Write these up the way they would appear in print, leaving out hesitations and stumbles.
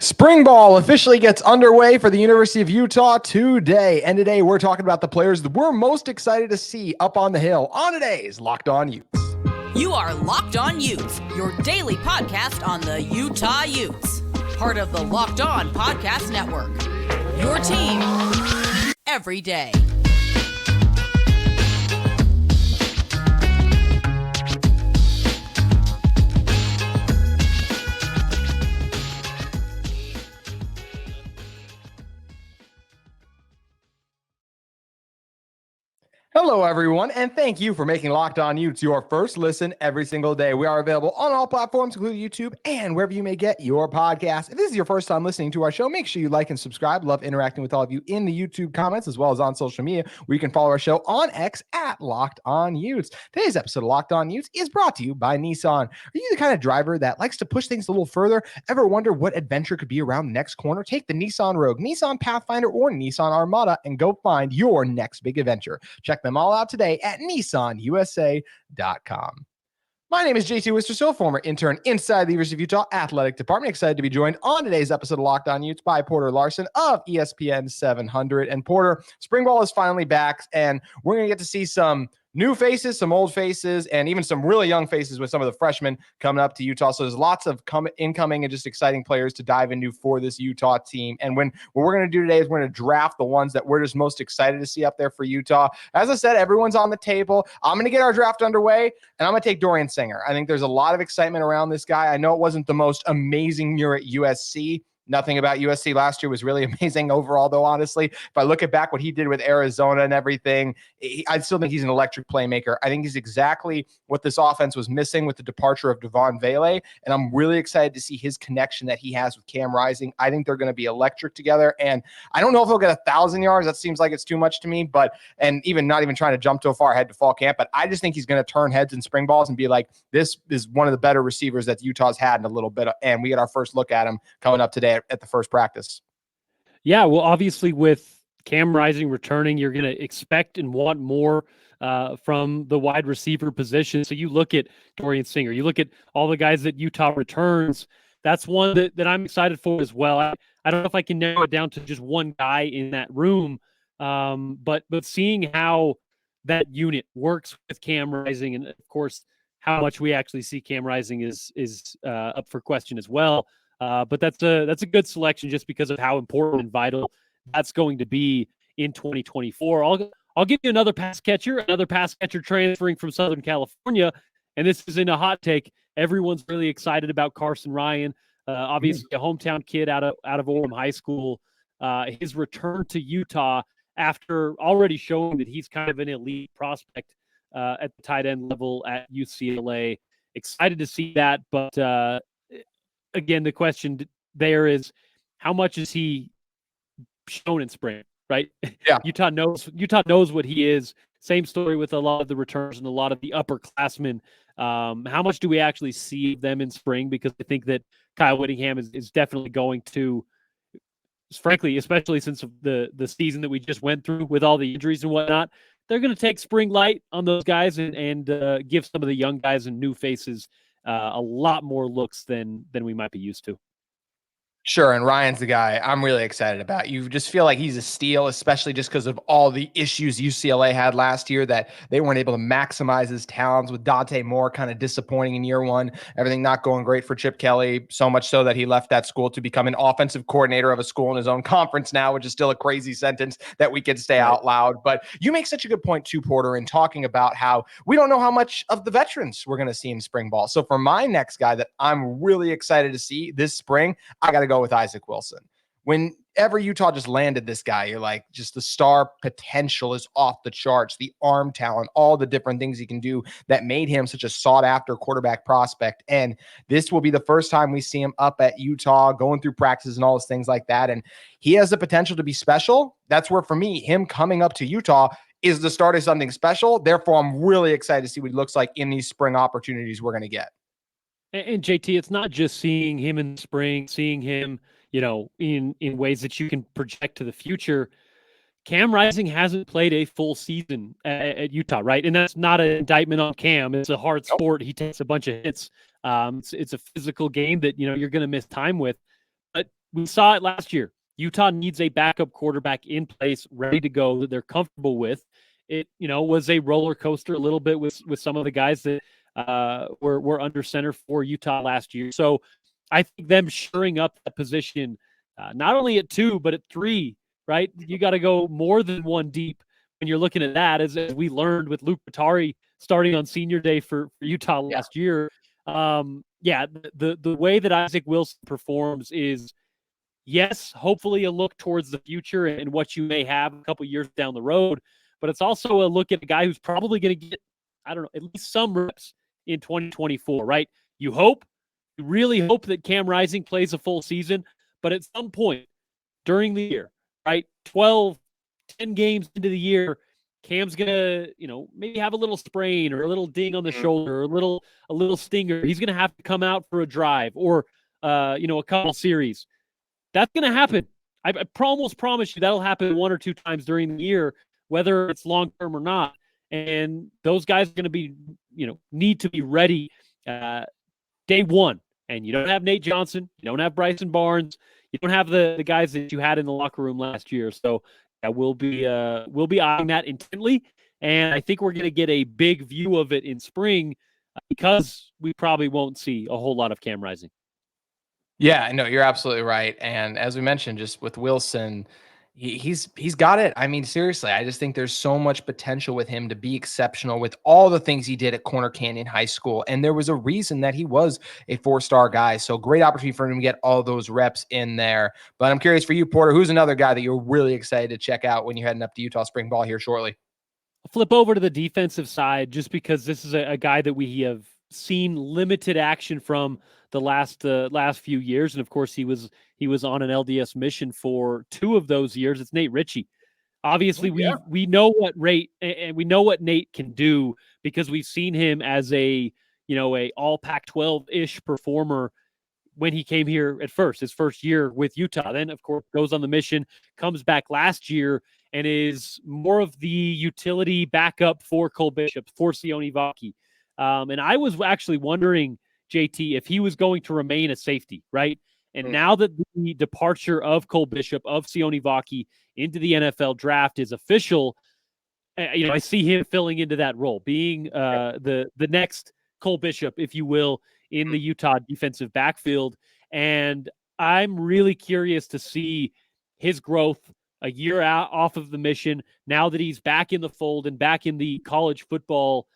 Spring ball officially gets underway for the University of Utah today. And today we're talking about the players that we're most excited to see up on the hill on today's Locked On Utes. You are Locked On Utes, your daily podcast on the Utah Utes. Part of the Locked On Podcast Network. Your team every day. Hello, everyone, and thank you for making Locked On Utes your first listen every single day. We are available on all platforms, including YouTube and wherever you may get your podcast. If this is your first time listening to our show, make sure you like and subscribe. Love interacting with all of you in the YouTube comments, as well as on social media, where you can follow our show on X at Locked On Utes. Today's episode of Locked On Utes is brought to you by Nissan. Are you the kind of driver that likes to push things a little further? Ever wonder what adventure could be around the next corner? Take the Nissan Rogue, Nissan Pathfinder, or Nissan Armada and go find your next big adventure. Check them all out today at nissanusa.com. My name is JT Wistrcill, former intern inside the University of Utah Athletic Department. Excited to be joined on today's episode of Locked On Utes by Porter Larsen of ESPN 700. And Porter, spring ball is finally back, and we're going to get to see some new faces, some old faces, and even some really young faces with some of the freshmen coming up to Utah. So there's lots of incoming and just exciting players to dive into for this Utah team. And what we're going to do today is we're going to draft the ones that we're just most excited to see up there for Utah. As I said, everyone's on the table. I'm going to get our draft underway, and I'm going to take Dorian Singer. I think there's a lot of excitement around this guy. I know it wasn't the most amazing year at USC. Nothing about USC last year was really amazing overall, though, honestly. If I look at back what he did with Arizona and everything, I still think he's an electric playmaker. I think he's exactly what this offense was missing with the departure of Devon Vele, and I'm really excited to see his connection that he has with Cam Rising. I think they're going to be electric together, and I don't know if he'll get 1,000 yards. That seems like it's too much to me, and even not even trying to jump too far ahead to fall camp, but I just think he's going to turn heads in spring balls and be like, this is one of the better receivers that Utah's had in a little bit, and we get our first look at him coming up today at the first practice. Yeah, well, obviously with Cam Rising returning, you're going to expect and want more from the wide receiver position. So you look at Dorian Singer, you look at all the guys that Utah returns. That's one that I'm excited for as well. I don't know if I can narrow it down to just one guy in that room, but seeing how that unit works with Cam Rising, and of course how much we actually see Cam Rising is up for question as well. But that's a good selection just because of how important and vital that's going to be in 2024. I'll give you another pass catcher transferring from Southern California, and this isn't a hot take. Everyone's really excited about Carson Ryan, obviously a hometown kid out of Orem High School. His return to Utah after already showing that he's kind of an elite prospect at the tight end level at UCLA. Excited to see that, but again, the question there is, how much is he shown in spring, right? Yeah. Utah knows what he is. Same story with a lot of the returners and a lot of the upperclassmen. How much do we actually see them in spring? Because I think that Kyle Whittingham is definitely going to, frankly, especially since the season that we just went through with all the injuries and whatnot, they're going to take spring light on those guys and give some of the young guys and new faces a lot more looks than we might be used to. Sure, and Ryan's the guy I'm really excited about. You just feel like he's a steal, especially just because of all the issues UCLA had last year that they weren't able to maximize his talents, with Dante Moore kind of disappointing in year one, everything not going great for Chip Kelly, so much so that he left that school to become an offensive coordinator of a school in his own conference now, which is still a crazy sentence that we could say out loud. But you make such a good point too, Porter, in talking about how we don't know how much of the veterans we're going to see in spring ball. So for my next guy that I'm really excited to see this spring, I got to go with Isaac Wilson. Whenever Utah just landed this guy, you're like, just the star potential is off the charts, the arm talent, all the different things he can do that made him such a sought after quarterback prospect. And this will be the first time we see him up at Utah, going through practices and all those things like that. And he has the potential to be special. That's where, for me, him coming up to Utah is the start of something special. Therefore, I'm really excited to see what he looks like in these spring opportunities we're going to get. And JT, it's not just seeing him in the spring, seeing him, in ways that you can project to the future. Cam Rising hasn't played a full season at Utah, right? And that's not an indictment on Cam. It's a hard sport. He takes a bunch of hits. It's a physical game that, you're going to miss time with. But we saw it last year. Utah needs a backup quarterback in place, ready to go, that they're comfortable with. It, was a roller coaster a little bit with some of the guys that were under center for Utah last year. So I think them shoring up that position, not only at 2, but at 3, right? You got to go more than 1 deep when you're looking at that, as we learned with Luke Batari starting on senior day for Utah last year. The way that Isaac Wilson performs is, yes, hopefully a look towards the future and what you may have a couple years down the road, but it's also a look at a guy who's probably going to get, I don't know, at least some reps in 2024, right? You really hope that Cam Rising plays a full season, but at some point during the year, right, 12, 10 games into the year, Cam's gonna, maybe have a little sprain or a little ding on the shoulder or a little stinger. He's gonna have to come out for a drive or a couple series. That's gonna happen. I almost promise you that'll happen 1 or 2 times during the year, whether it's long term or not. And those guys are gonna be, need to be ready day one. And you don't have Nate Johnson, you don't have Bryson Barnes, you don't have the guys that you had in the locker room last year. So we'll be eyeing that intently, and I think we're going to get a big view of it in spring because we probably won't see a whole lot of Cam Rising. Yeah, no, you're absolutely right. And as we mentioned, just with Wilson, he's got it. I mean, seriously, I just think there's so much potential with him to be exceptional with all the things he did at Corner Canyon High School. And there was a reason that he was a 4-star guy. So great opportunity for him to get all those reps in there. But I'm curious for you, Porter, who's another guy that you're really excited to check out when you're heading up to Utah spring ball here shortly? I'll flip over to the defensive side just because this is a guy that we have seen limited action from the last few years. And of course he was on an LDS mission for 2 of those years. It's Nate Ritchie. Obviously we know what we know what Nate can do because we've seen him as a all Pac-12-ish performer when he came here his first year with Utah. Then of course goes on the mission, comes back last year and is more of the utility backup for Cole Bishop, for Sione Vaki. And I was actually wondering, JT, if he was going to remain a safety, right? And now that the departure of Cole Bishop, of Sione Vaki into the NFL draft is official, I see him filling into that role, being the next Cole Bishop, if you will, in the Utah defensive backfield. And I'm really curious to see his growth a year out off of the mission, now that he's back in the fold and back in the college football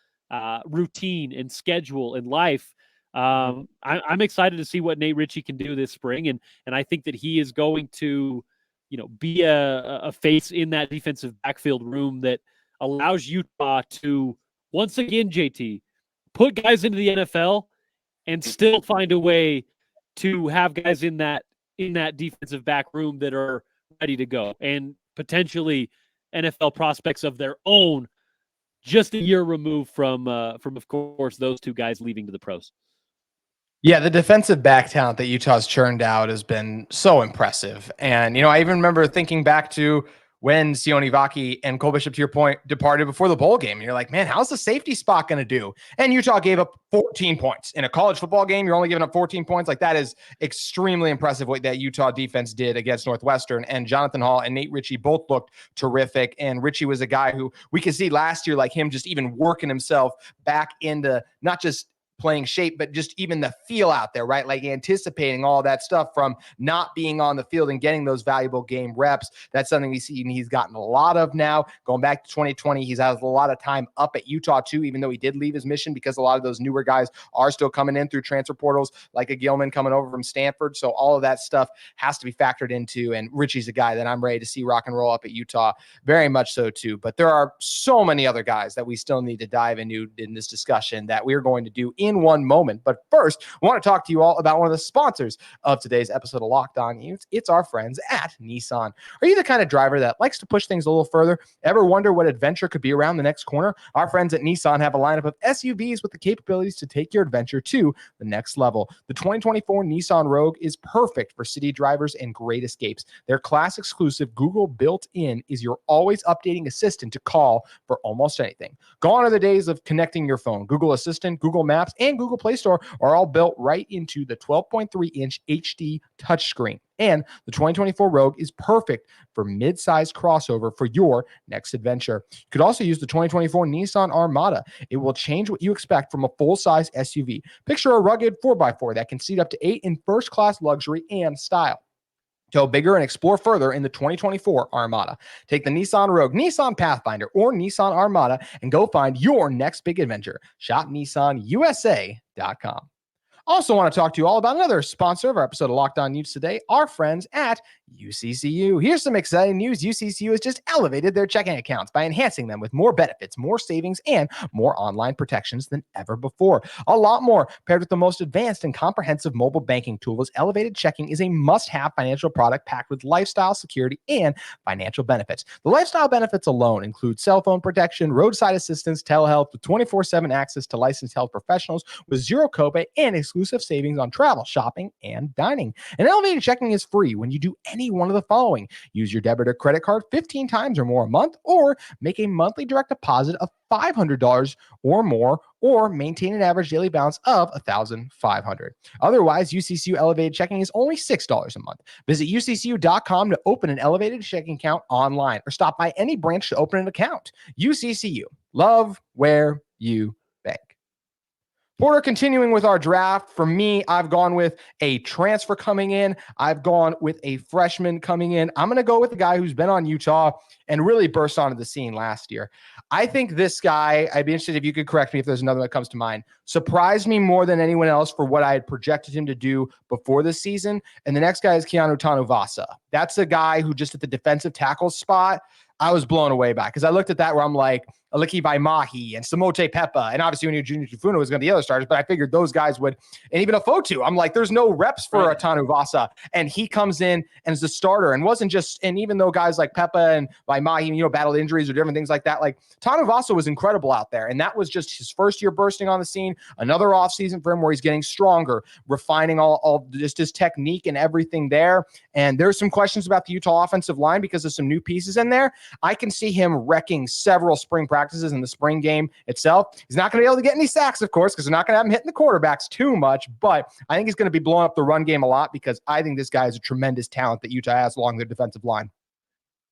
routine and schedule and life. I'm excited to see what Nate Ritchie can do this spring. And I think that he is going to, be a face in that defensive backfield room that allows Utah to, once again, JT, put guys into the NFL and still find a way to have guys in that defensive back room that are ready to go and potentially NFL prospects of their own, just a year removed from of course those 2 guys leaving to the pros. Yeah, the defensive back talent that Utah's churned out has been so impressive. And, I even remember thinking back to when Sione Vaki and Cole Bishop, to your point, departed before the bowl game. And you're like, man, how's the safety spot going to do? And Utah gave up 14 points. In a college football game, you're only giving up 14 points. Like, that is extremely impressive what that Utah defense did against Northwestern. And Jonathan Hall and Nate Ritchie both looked terrific. And Ritchie was a guy who we could see last year, like him just even working himself back into not just playing shape, but just even the feel out there, right? Like anticipating all that stuff from not being on the field and getting those valuable game reps. That's something we see, and he's gotten a lot of now. Going back to 2020, he's had a lot of time up at Utah too, even though he did leave his mission, because a lot of those newer guys are still coming in through transfer portals, like a Gilman coming over from Stanford. So all of that stuff has to be factored into, and Ritchie's a guy that I'm ready to see rock and roll up at Utah, very much so too. But there are so many other guys that we still need to dive into in this discussion that we're going to do in one moment. But first, I want to talk to you all about one of the sponsors of today's episode of Locked On Utes. It's our friends at Nissan. Are you the kind of driver that likes to push things a little further? Ever wonder what adventure could be around the next corner? Our friends at Nissan have a lineup of SUVs with the capabilities to take your adventure to the next level. The 2024 Nissan Rogue is perfect for city drivers and great escapes. Their class exclusive Google built-in is your always updating assistant to call for almost anything. Gone are the days of connecting your phone. Google Assistant, Google Maps, and Google Play Store are all built right into the 12.3-inch HD touchscreen. And the 2024 Rogue is perfect for mid-sized crossover for your next adventure. You could also use the 2024 Nissan Armada. It will change what you expect from a full-size SUV. Picture a rugged 4x4 that can seat up to 8 in first-class luxury and style. Go bigger and explore further in the 2024 Armada. Take the Nissan Rogue, Nissan Pathfinder, or Nissan Armada and go find your next big adventure. Shop NissanUSA.com. Also want to talk to you all about another sponsor of our episode of Locked On Utes today, our friends at UCCU. Here's some exciting news. UCCU has just elevated their checking accounts by enhancing them with more benefits, more savings, and more online protections than ever before. A lot more. Paired with the most advanced and comprehensive mobile banking tools, Elevated Checking is a must-have financial product packed with lifestyle security and financial benefits. The lifestyle benefits alone include cell phone protection, roadside assistance, telehealth with 24/7 access to licensed health professionals with zero copay and exclusive savings on travel, shopping, and dining. And Elevated Checking is free when you do any one of the following. Use your debit or credit card 15 times or more a month, or make a monthly direct deposit of $500 or more, or maintain an average daily balance of $1,500. Otherwise, UCCU Elevated Checking is only $6 a month. Visit UCCU.com to open an Elevated Checking account online, or stop by any branch to open an account. UCCU. Love where you bank. Porter, continuing with our draft. For me, I've gone with a transfer coming in. I've gone with a freshman coming in. I'm going to go with a guy who's been on Utah and really burst onto the scene last year. I think this guy, I'd be interested if you could correct me if there's another that comes to mind, surprised me more than anyone else for what I had projected him to do before this season. And the next guy is Keanu Tanuvasa. That's a guy who just at the defensive tackle spot, I was blown away by, because I looked at that where I'm like, Aliki Vaimahi and Samote Pepa, and obviously when you Junior Tufuna was going to be the other starters, but I figured those guys would, and even a Fotu. I'm like, there's no reps for Atanu Vasa, and he comes in and is the starter, and wasn't just, and even though guys like Pepa and Vaimahi, battled injuries or different things like that, like Tanu Vasa was incredible out there, and that was just his first year bursting on the scene, another offseason for him where he's getting stronger, refining all just his technique and everything there, and there's some questions about the Utah offensive line because of some new pieces in there. I can see him wrecking several spring practices in the spring game itself. He's not going to be able to get any sacks, of course, because they're not going to have him hitting the quarterbacks too much, but I think he's going to be blowing up the run game a lot because I think this guy is a tremendous talent that Utah has along their defensive line.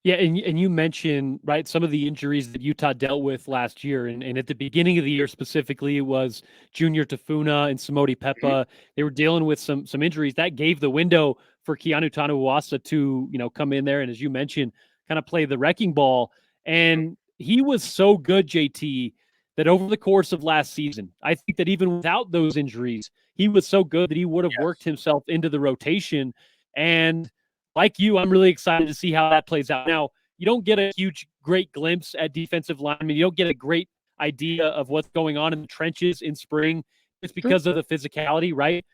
Yeah, and you mentioned, right, some of the injuries that Utah dealt with last year, and at the beginning of the year specifically, it was Junior Tafuna and Samodi Pepa. They were dealing with some injuries. That gave the window for Keanu Tanuwasa to, come in there and, as you mentioned, kind of play the wrecking ball. And he was so good, JT, that over the course of last season, I think that even without those injuries, he was so good that he would have worked himself into the rotation. And like you, I'm really excited to see how that plays out. Now, you don't get a great glimpse at defensive linemen. You don't get a great idea of what's going on in the trenches in spring. It's because of the physicality, right?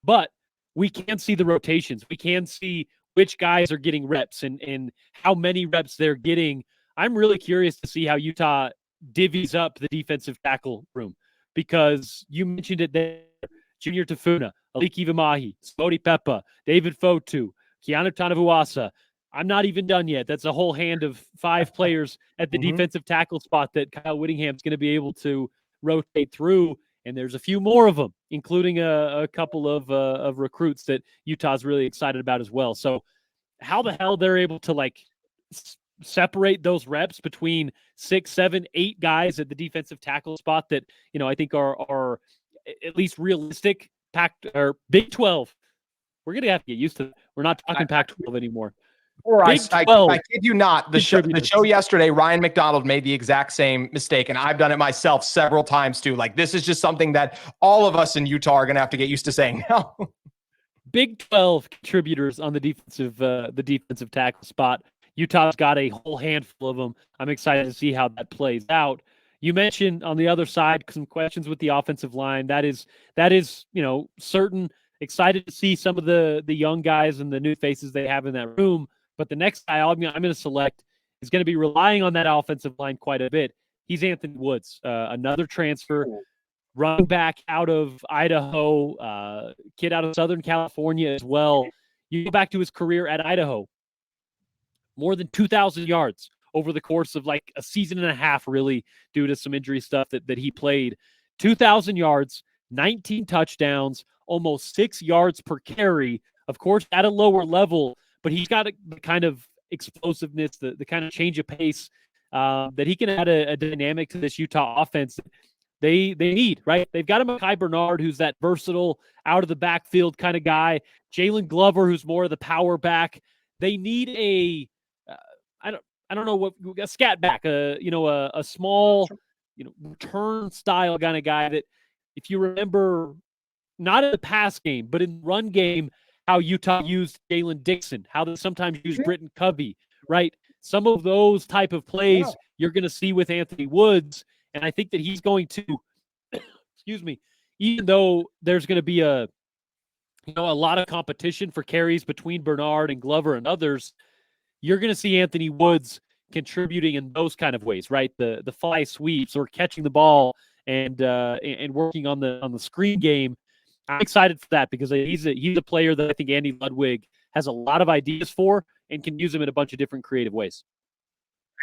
But we can see the rotations. We can see which guys are getting reps and how many reps they're getting. I'm really curious to see how Utah divvies up the defensive tackle room, because you mentioned it there. Junior Tafuna, Aliki Vaimahi, Samodi Pepa, David Fotu, Keanu Tanuwasa. I'm not even done yet. That's a whole hand of 5 players at the defensive tackle spot that Kyle Whittingham's going to be able to rotate through. And there's a few more of them, including a couple of recruits that Utah's really excited about as well. So how the hell they're able to separate those reps between 6, 7, 8 guys at the defensive tackle spot that, I think are at least realistic. Big 12. We're going to have to get used to it. We're not talking Pac-12 anymore. Or I kid you not, the show yesterday, Ryan McDonald made the exact same mistake, and I've done it myself several times too. This is just something that all of us in Utah are going to have to get used to saying now. Big 12 contributors on the defensive tackle spot. Utah's got a whole handful of them. I'm excited to see how that plays out. You mentioned on the other side some questions with the offensive line. That is certain. Excited to see some of the young guys and the new faces they have in that room. But the next guy I'm going to select is going to be relying on that offensive line quite a bit. He's Anthony Woods, another transfer, running back out of Idaho, kid out of Southern California as well. You go back to his career at Idaho, more than 2,000 yards over the course of a season and a half, really, due to some injury stuff that he played. 2,000 yards, 19 touchdowns, almost 6 yards per carry. Of course, at a lower level, but he's got the kind of explosiveness, the kind of change of pace that he can add a dynamic to this Utah offense. They need, right? They've got a Mekhi Bernard, who's that versatile, out of the backfield kind of guy. Jalen Glover, who's more of the power back. They need I don't know what a scat back, a small, return style kind of guy that, if you remember, not in the pass game, but in the run game, how Utah used Jalen Dixon, how they sometimes use Britton Covey, right? Some of those type of plays you're going to see with Anthony Woods, and I think that he's going to, excuse me, even though there's going to be a lot of competition for carries between Bernard and Glover and others, you're going to see Anthony Woods contributing in those kind of ways, right? The fly sweeps or catching the ball and working on the screen game. I'm excited for that because he's a player that I think Andy Ludwig has a lot of ideas for and can use him in a bunch of different creative ways.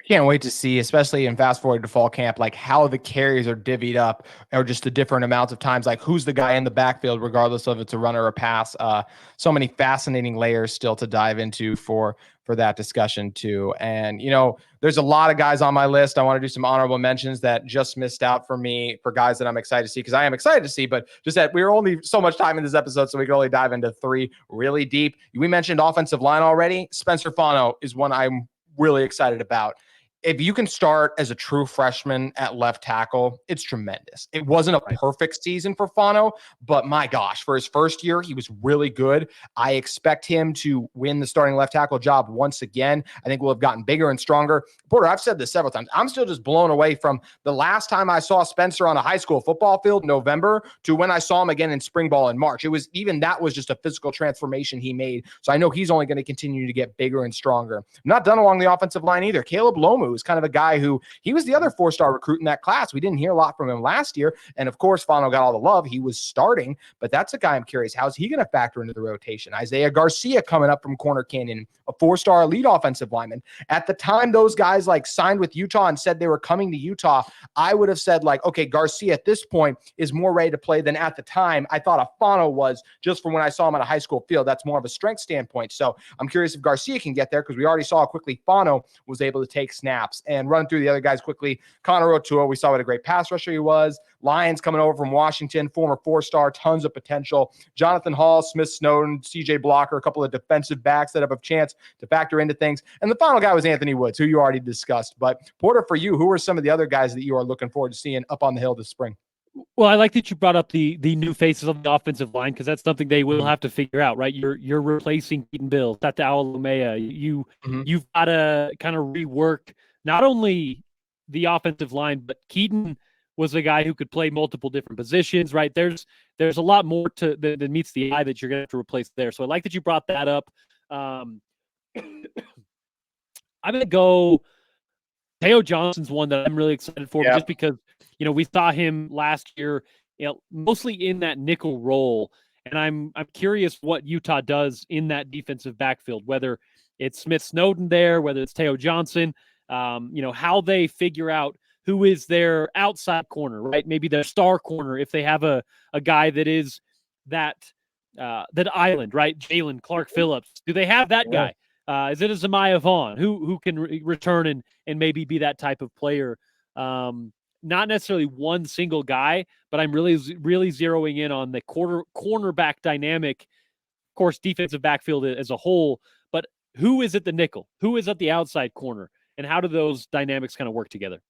I can't wait to see, especially in fast forward to fall camp, like how the carries are divvied up or just the different amounts of times, like who's the guy in the backfield, regardless of it's a run or a pass. So many fascinating layers still to dive into for that discussion too. And, there's a lot of guys on my list. I want to do some honorable mentions that just missed out for me, for guys that I'm excited to see, because I am excited to see, but just that we were only so much time in this episode, so we could only dive into 3 really deep. We mentioned offensive line already. Spencer Fano is one I'm really excited about. If you can start as a true freshman at left tackle, it's tremendous. It wasn't a perfect season for Fano, but my gosh, for his first year, he was really good. I expect him to win the starting left tackle job once again. I think we'll have gotten bigger and stronger. Porter, I've said this several times. I'm still just blown away from the last time I saw Spencer on a high school football field in November to when I saw him again in spring ball in March. That was just a physical transformation he made. So I know he's only going to continue to get bigger and stronger. I'm not done along the offensive line either. Caleb Lomu is kind of a guy who, he was the other 4-star recruit in that class. We didn't hear a lot from him last year. And of course, Fano got all the love. He was starting, but that's a guy I'm curious. How's he going to factor into the rotation? Isaiah Garcia coming up from Corner Canyon, a 4-star elite offensive lineman. At the time those guys signed with Utah and said they were coming to Utah, I would have said okay, Garcia at this point is more ready to play than at the time I thought Fano was, just from when I saw him on a high school field. That's more of a strength standpoint. So I'm curious if Garcia can get there, because we already saw how quickly Fano was able to take snaps. And run through the other guys quickly. Connor O'Toole, we saw what a great pass rusher he was. Lions coming over from Washington, former 4-star, tons of potential. Jonathan Hall, Smith Snowden, CJ Blocker, a couple of defensive backs that have a chance to factor into things. And the final guy was Anthony Woods, who you already discussed. But Porter, for you, who are some of the other guys that you are looking forward to seeing up on the hill this spring? Well, I like that you brought up the new faces on the offensive line, because that's something they will have to figure out, right? You're replacing Keaton Bills, Tata Alumea. You've got to kind of rework not only the offensive line, but Keaton was a guy who could play multiple different positions, right? There's a lot more to that meets the eye that you're going to have to replace there. So I like that you brought that up. I'm going to go. Teo Johnson's one that I'm really excited for, just because, we saw him last year, mostly in that nickel role. And I'm curious what Utah does in that defensive backfield, whether it's Smith Snowden there, whether it's Teo Johnson, how they figure out who is their outside corner, right? Maybe their star corner, if they have a guy that is that island, right? Jalen Clark Phillips. Do they have that guy? Is it a Zemiah Vaughn who can return and maybe be that type of player? Not necessarily one single guy, but I'm really zeroing in on the cornerback dynamic. Of course, defensive backfield as a whole, but who is at the nickel? Who is at the outside corner? And how do those dynamics kind of work together?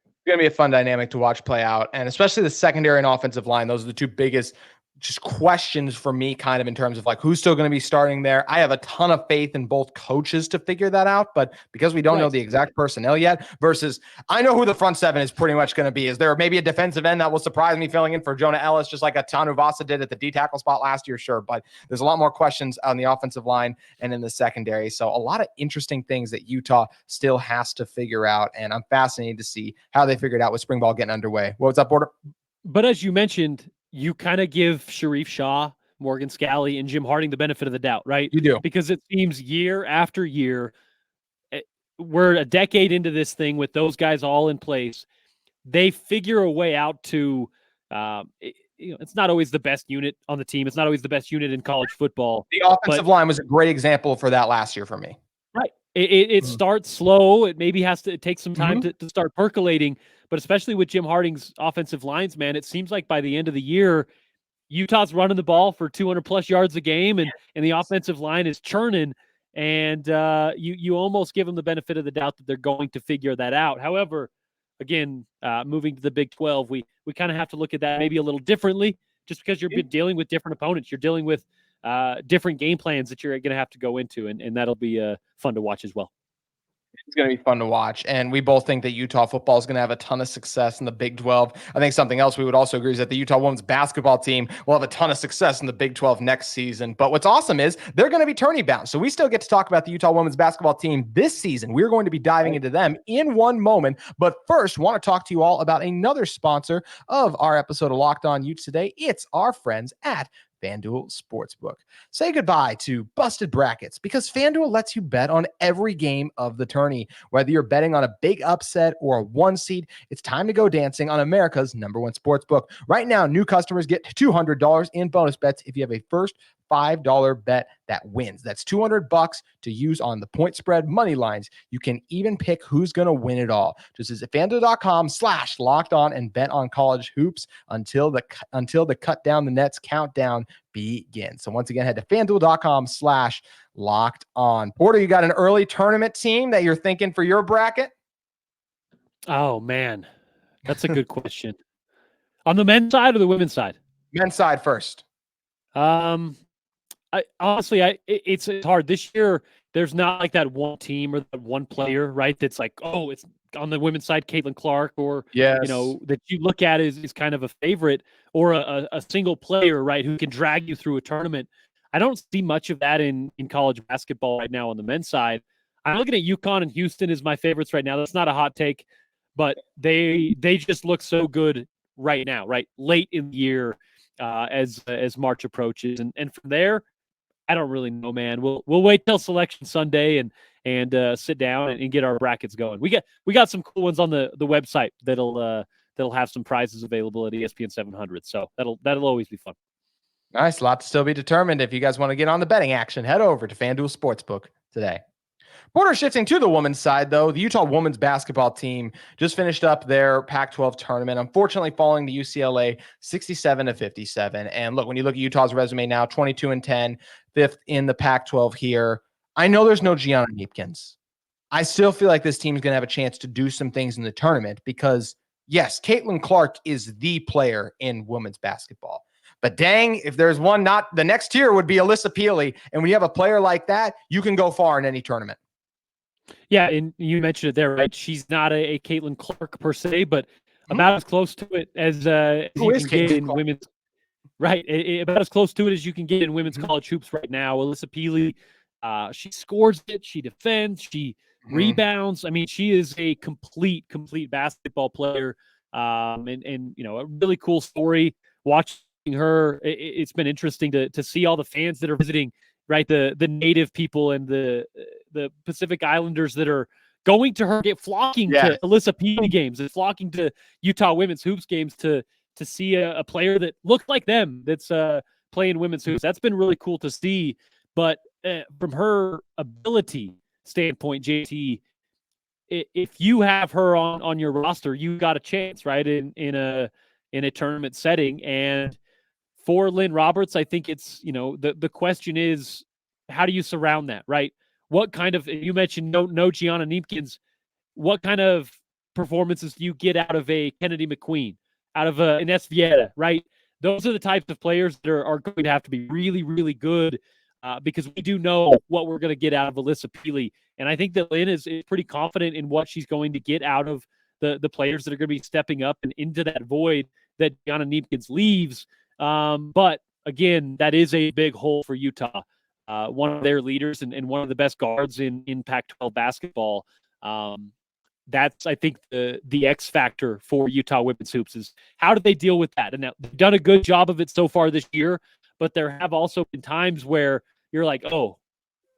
It's going to be a fun dynamic to watch play out, and especially the secondary and offensive line. Those are the two biggest just questions for me, kind of in terms of who's still going to be starting there. I have a ton of faith in both coaches to figure that out, but because we don't know the exact personnel yet, versus I know who the front seven is pretty much going to be. Is there maybe a defensive end that will surprise me filling in for Jonah Ellis, just like a Tanu Vasa did at the D tackle spot last year? Sure. But there's a lot more questions on the offensive line and in the secondary. So a lot of interesting things that Utah still has to figure out. And I'm fascinated to see how they figured out with spring ball getting underway. What's up, Porter? But as you mentioned, you kind of give Sharif Shaw, Morgan Scalley, and Jim Harding the benefit of the doubt, right? You do. Because it seems year after year, we're a decade into this thing with those guys all in place. They figure a way out to it's not always the best unit on the team. It's not always the best unit in college football. The offensive line was a great example for that last year for me. Right. It starts slow. It maybe it takes some time to start percolating, but especially with Jim Harding's offensive lines, man, it seems like by the end of the year, Utah's running the ball for 200 plus yards a game, and the offensive line is churning. And you almost give them the benefit of the doubt that they're going to figure that out. However, again, moving to the Big 12, we kind of have to look at that maybe a little differently, just because you're dealing with different opponents. You're dealing with different game plans that you're going to have to go into, and that'll be fun to watch as well. It's going to be fun to watch. And we both think that Utah football is going to have a ton of success in the Big 12. I think something else we would also agree is that the Utah women's basketball team will have a ton of success in the Big 12 next season. But what's awesome is they're going to be tourney bound. So we still get to talk about the Utah women's basketball team this season. We're going to be diving into them in one moment. But first, want to talk to you all about another sponsor of our episode of Locked On Utes today. It's our friends at FanDuel Sportsbook. Say goodbye to busted brackets because FanDuel lets you bet on every game of the tourney. Whether you're betting on a big upset or a one seed, it's time to go dancing on America's #1 sportsbook. Right now, new customers get $200 in bonus bets if you have a first $5 bet that wins. That's $200 to use on the point spread money lines. You can even pick who's going to win it all. Just visit FanDuel.com/locked-on and bet on college hoops until the cut down the nets countdown begins. So once again, head to FanDuel.com/locked-on. Porter, you got an early tournament team that you're thinking for your bracket? Oh man, that's a good question. On the men's side or the women's side? Men's side first. It's hard this year. There's not like that one team or that one player, right? That's like, oh, it's on the women's side, Caitlin Clark, or that you look at is kind of a favorite, or a single player, right, who can drag you through a tournament. I don't see much of that in college basketball right now on the men's side. I'm looking at UConn and Houston as my favorites right now. That's not a hot take, but they just look so good right now, right? Late in the year, as March approaches, and from there, I don't really know, man. We'll wait till Selection Sunday and sit down and get our brackets going. We got some cool ones on the website that'll have some prizes available at ESPN 700. So that'll always be fun. Nice, a lot to still be determined. If you guys want to get on the betting action, head over to FanDuel Sportsbook today. Porter, shifting to the women's side, though, the Utah women's basketball team just finished up their Pac-12 tournament, unfortunately falling to UCLA 67-57. And look, when you look at Utah's resume now, 22-10, fifth in the Pac-12 here. I know there's no Gianna Neepkins. I still feel like this team is going to have a chance to do some things in the tournament because, yes, Caitlin Clark is the player in women's basketball. But dang, if there's one, not the next tier would be Alyssa Peely. And when you have a player like that, you can go far in any tournament. Yeah, and you mentioned it there, right? She's not a Caitlin Clark per se, but about as close to it as you can get in women's. Right, about as close to it as you can get in women's college hoops right now. Alyssa Peely, she scores it, she defends, she rebounds. I mean, she is a complete basketball player. And a really cool story watching her. It's been interesting to see all the fans that are visiting, right? The native people and the Pacific Islanders that are going to her, flocking to Alyssa Peely games and flocking to Utah women's hoops games to see a player that looked like them that's playing women's hoops. That's been really cool to see. But from her ability standpoint, JT, if you have her on your roster, you got a chance, right? In a tournament setting. And for Lynn Roberts, I think it's, the question is, how do you surround that, right? What kind of, you mentioned no Gianna Neepkins, what kind of performances do you get out of a Kennedy McQueen, out of an Esvieta, right? Those are the types of players that are going to have to be really, really good because we do know what we're going to get out of Alyssa Peely. And I think that Lynn is pretty confident in what she's going to get out of the players that are going to be stepping up and into that void that Gianna Neepkins leaves. But again, that is a big hole for Utah. One of their leaders and one of the best guards in Pac-12 basketball. That's, I think, the X factor for Utah women's hoops is how do they deal with that? And now they've done a good job of it so far this year, but there have also been times where you're like, oh,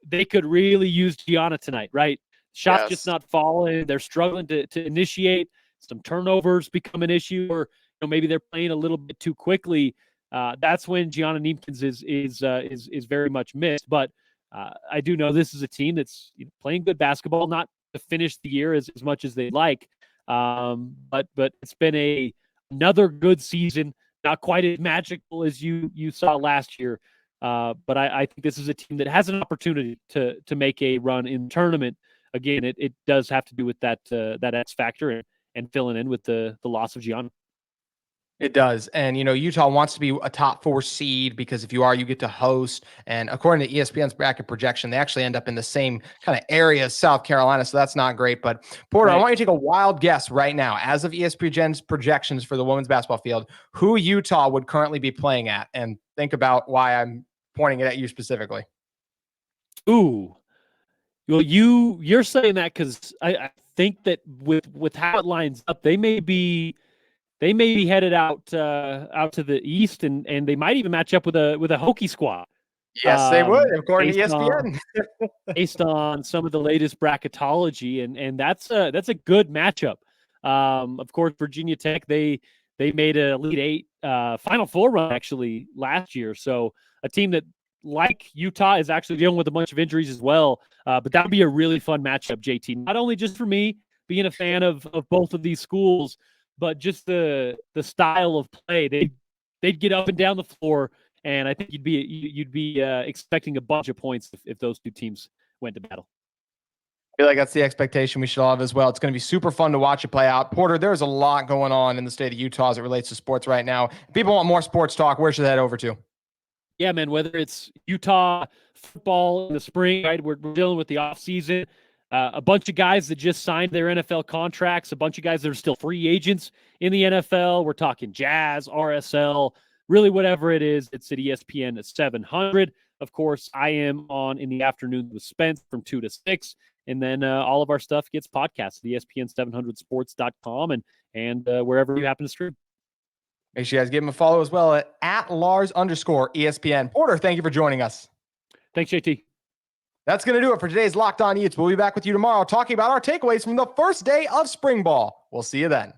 they could really use Gianna tonight, right? Shots just not falling. They're struggling to initiate. Some turnovers become an issue, or maybe they're playing a little bit too quickly. That's when Gianna Niemkens is very much missed. But I do know this is a team that's playing good basketball, not to finish the year as much as they'd like. But it's been another good season, not quite as magical as you saw last year. But I think this is a team that has an opportunity to make a run in the tournament. Again, it does have to do with that X factor and filling in with the loss of Gianna. It does. And, Utah wants to be a top 4 seed because if you are, you get to host. And according to ESPN's bracket projection, they actually end up in the same kind of area as South Carolina. So that's not great. But Porter, right. I want you to take a wild guess right now, as of ESPN's projections for the women's basketball field, who Utah would currently be playing at, and think about why I'm pointing it at you specifically. Ooh. Well, you're saying that because I think that with how it lines up, they may be headed out to the east, and they might even match up with a Hokie squad. Yes, they would, according to ESPN. Based on some of the latest bracketology, and that's a good matchup. Of course, Virginia Tech they made an Elite Eight Final Four run actually last year, so a team that, like Utah, is actually dealing with a bunch of injuries as well. But that would be a really fun matchup, JT. Not only just for me being a fan of both of these schools, but just the style of play. They'd get up and down the floor, and I think you'd be expecting a bunch of points if those two teams went to battle. I feel like that's the expectation we should all have as well. It's going to be super fun to watch it play out. Porter, there's a lot going on in the state of Utah as it relates to sports right now. If people want more sports talk, where should they head over to? Yeah, man, whether it's Utah football in the spring, right? We're dealing with the offseason. A bunch of guys that just signed their NFL contracts, a bunch of guys that are still free agents in the NFL. We're talking Jazz, RSL, really whatever it is. It's at ESPN at 700. Of course, I am on in the afternoon with Spence from 2 to 6. And then all of our stuff gets podcasted at ESPN700sports.com and wherever you happen to stream. Make sure you guys give him a follow as well at @Lars_ESPN. Porter, thank you for joining us. Thanks, JT. That's going to do it for today's Locked On Utes. We'll be back with you tomorrow talking about our takeaways from the first day of spring ball. We'll see you then.